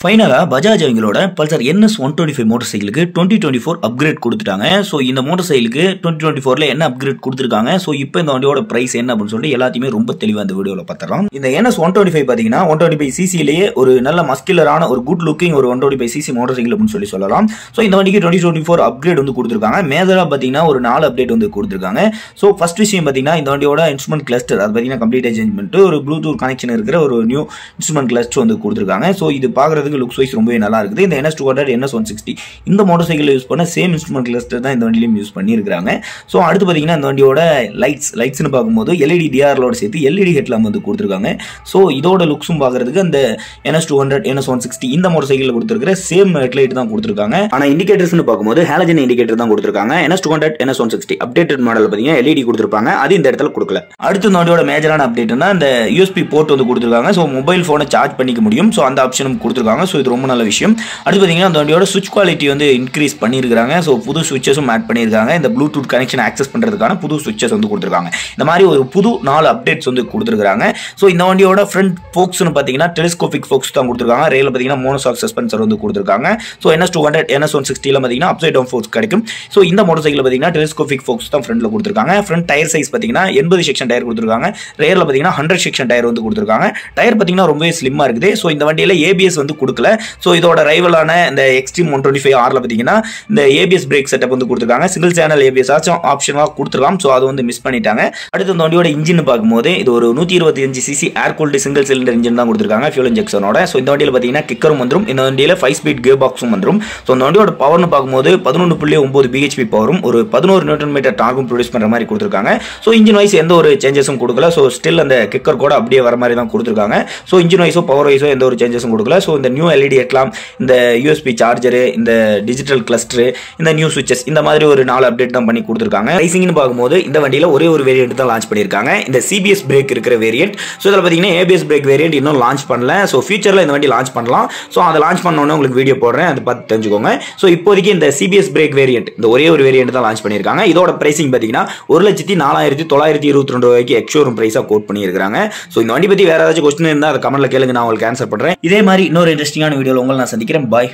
ஃபைனலா பஜாஜ் அவங்களோட Pulsar NS 125 motor சைக்கிளுக்கு 2024 upgrade கொடுத்துட்டாங்க. ஸோ இந்த மோட்டார் சைக்கிளுக்கு 2024ல என்ன அப்கிரேட் கொடுத்துருக்காங்க, ஸோ இப்போ இந்த வண்டியோட பிரைஸ் என்ன அப்படின்னு சொல்லிட்டு எல்லாத்தையுமே ரொம்ப தெளிவாக இந்த வீடியோவில் பார்த்துறோம். இந்த NS 125 பார்த்தீங்கன்னா 125 சிசிலேயே ஒரு நல்ல மஸ்குலரான ஒரு குட் லுக்கிங் ஒரு 125 சிசி மோட்டார் சைக்கிள் அப்படின்னு சொல்லலாம். ஸோ இந்த வண்டிக்கு 2024 அப்கிரேட் வந்து கொடுத்துருக்காங்க. மேஜராக பார்த்தீங்கன்னா ஒரு 4 அப்டேட் வந்து கொடுத்துருக்காங்க. ஸோ ஃபர்ஸ்ட் விஷயம் பார்த்தீங்கன்னா இந்த வண்டியோட இன்ஸ்ட்ருமெண்ட் கிளஸ்டர் அது பார்த்தீங்கன்னா கம்ப்ளீட் சேஞ்ச்மெண்ட் ஒரு ப்ளூடூத் கனெக்ஷன் இருக்கிற ஒரு நியூ இன்ஸ்ட்ருமெண்ட் கிளஸ்டர் வந்து கொடுத்துருக்காங்க. ஸோ இது பார்க்குறது லுக்ஸ் வைஸ் ரொம்பவே நல்லா இருக்குது. இந்த NS 200 NS 160 இந்த மோட்டார் சைக்கிள் யூஸ் பண்ண சேம் இன்ஸ்ட்ருமெண்ட் கிளஸ்டர் தான் இந்த வண்டியிலும் யூஸ் பண்ணியிருக்காங்க. ஸோ அடுத்து பார்த்தீங்கன்னா இந்த வண்டியோட லைட்ஸ்னு பார்க்கும்போது LED DRLோட சேர்த்து LED ஹெட்லாம்ப் வந்து கொடுத்துருக்காங்க. ஸோ இதோட லுக்ஸும் பார்க்கறதுக்கு அந்த NS 200 NS 160 இந்த மோட்டார் சைக்கிள் கொடுத்துருக்கிற சேம் ஹெட்லைட் தான் கொடுத்துருக்காங்க. ஆனால் இண்டிகேட்டர்ஸ்னு பார்க்கும்போது ஹாலஜன் இண்டிகேட்டர் தான் கொடுத்துருக்காங்க. NS 200 NS 160 அப்டேட்டட் மாடல் பார்த்தீங்கன்னா LED கொடுத்துருப்பாங்க. அது இந்த இடத்துல கொடுக்கல. அடுத்து இந்த வண்டியோட மேஜரான அப்டேட்னா இந்த USB போர்ட் வந்து கொடுத்துருக்காங்க. ஸோ மொபைல் ஃபோனை சார்ஜ் பண்ணிக்க முடியும். ஸோ அந்த ஆப்ஷனும் கொடுத்துருக்காங்க. ஸோ இது ரொம்ப நல்ல விஷயம். அடுத்து பார்த்தீங்கன்னா அந்த வண்டியோட சுவிட்ச் குவாலிட்டி வந்து இன்க்ரீஸ் பண்ணியிருக்காங்க. ஸோ புது சுவிட்சஸும் ஆட் பண்ணியிருக்காங்க. இந்த ப்ளூடூத் கனெக்ஷன் ஆக்சஸ் பண்ணுறதுக்கான புது சுவிட்சஸ் வந்து கொடுத்துருக்காங்க. இந்த மாதிரி ஒரு புது 4 அப்டேட்ஸ் வந்து கொடுத்துருக்காங்க. ஸோ இந்த வண்டியோட ஃப்ரண்ட் ஃபோக்ஸ்னு பார்த்தீங்கன்னா டெலிஸ்கோபிக் ஃபோக்ஸ் தான் கொடுத்துருக்காங்க. ரேல பார்த்தீங்கன்னா மோனோசாக் சஸ்பென்சர் வந்து கொடுத்துருக்காங்க. ஸோ NS 200 NS 160 பார்த்தீங்கன்னா அப்சைட் டவுன் ஃபோக்ஸ் கிடைக்கும். ஸோ இந்த மோட்டார் சைக்கிள் பார்த்தீங்கன்னா டெலிஸ்கோபிக் ஃபோக்ஸ் தான் ஃப்ரண்ட்ல கொடுத்துருக்காங்க. ஃப்ரண்ட் டயர் சைஸ் பார்த்தீங்கன்னா 80 செக்ஷன் டயர் கொடுத்துருக்காங்க. ரேரில் பார்த்தீங்கன்னா 100 செக்ஷன் டயர் வந்து கொடுத்துருக்காங்க. டயர் பார்த்தீங்கன்னா ரொம்பவே ஸ்லிம்மாக இருக்குது. ஸோ இந்த வண்டியில் ABS வந்து கொடுக்கல. ஸோ இதோட ரைவலான இந்த எக்ஸ்ட்ரீம் 125 Rல பார்த்தீங்கன்னா இந்த ABS பிரேக் செட்டப் வந்து கொடுத்துருக்காங்க. சிங்கிள் சேனல் ABS ஆச்சும் ஆப்ஷனாக கொடுத்துருக்கலாம். ஸோ அது வந்து மிஸ் பண்ணிட்டாங்க. அடுத்து இந்த வண்டியோட இன்ஜின் பார்க்கும்போது இது ஒரு 125 cc ஏர் கூல்டு சிங்கிள் சிலிண்டர் இன்ஜின் தான் கொடுத்துருக்காங்க ஃபியூல் இன்ஜெக்ஷனோட. ஸோ இந்த வண்டியில் பார்த்தீங்கன்னா கிக்கரும் வந்துடும். இந்த வண்டியில் 5 ஸ்பீட் கியர் பாக்ஸும் வந்துடும். ஸோ இந்த வண்டியோட பவர்னு பார்க்கும்போது 11.9 BHP பவரும் ஒரு 11 Nm டார்க்கும் ப்ரொடியூஸ் பண்ணுற மாதிரி கொடுத்துருக்காங்க. ஸோ இன்ஜின் வைஸ் எந்த ஒரு சேஞ்சஸும் கொடுக்கல. ஸோ ஸ்டில் அந்த கிக்கர் கூட அப்படியே வர மாதிரி தான் கொடுத்துருக்காங்க. ஸோ இன்ஜின் வைஸோ பவர் வைஸோ எந்த ஒரு சேஞ்சஸும் கொடுக்கல. ஸோ இந்த நியூ LED ஹெட்லாம்ப், இந்த USB சார்ஜரு, இந்த டிஜிட்டல் கிளஸ்டர், இந்த நியூ சுவிட்சஸ் இந்த மாதிரி ஒரு 4 அப்டேட் தான் பண்ணி கொடுத்துருக்காங்க. ரைசிங்னு பார்க்கும்போது இந்த வண்டியில் ஒரே ஒரு வேரியன்ட் தான் லான்ச் பண்ணியிருக்காங்க. இந்த CBS பிரேக் இருக்கிற வேரியன்ட். ஸோ இதில் பார்த்தீங்கன்னா ABS பிரேக் வேரியன்ட் இன்னும் லான்ச் பண்ணல. ஸோ ஃபியூச்சரில் இந்த வண்டி லான்ச் பண்ணலாம். ஸோ அதை லான்ச் பண்ணோன்னே உங்களுக்கு வீடியோ போடுறேன், அதை பார்த்து தெரிஞ்சுக்கோங்க. ஸோ இப்போதைக்கு இந்த CBS பிரேக் வேரியன்ட் இந்த ஒரே ஒரு வேரியன்ட் தான் லான்ச் பண்ணியிருக்காங்க. இதோட பிரைசிங் பார்த்தீங்கன்னா 1,04,922 ரூபாய்க்கு எக்ஸ்ஷோரூம் பிரைஸாக கோட் பண்ணியிருக்காங்க. ஸோ இந்த வண்டி பற்றி வேற ஏதாச்சும் கொஸ்டின் இருந்தால் அதை கமெண்ட்ல கேளுங்க, நான் உங்களுக்கு ஆன்சர் பண்ணுறேன். இதே மாதிரி இன்னொரு இன்ட்ரெஸ்டிங்கான வீடியோவில் உங்களை நான் சந்திக்கிறேன். பாய்.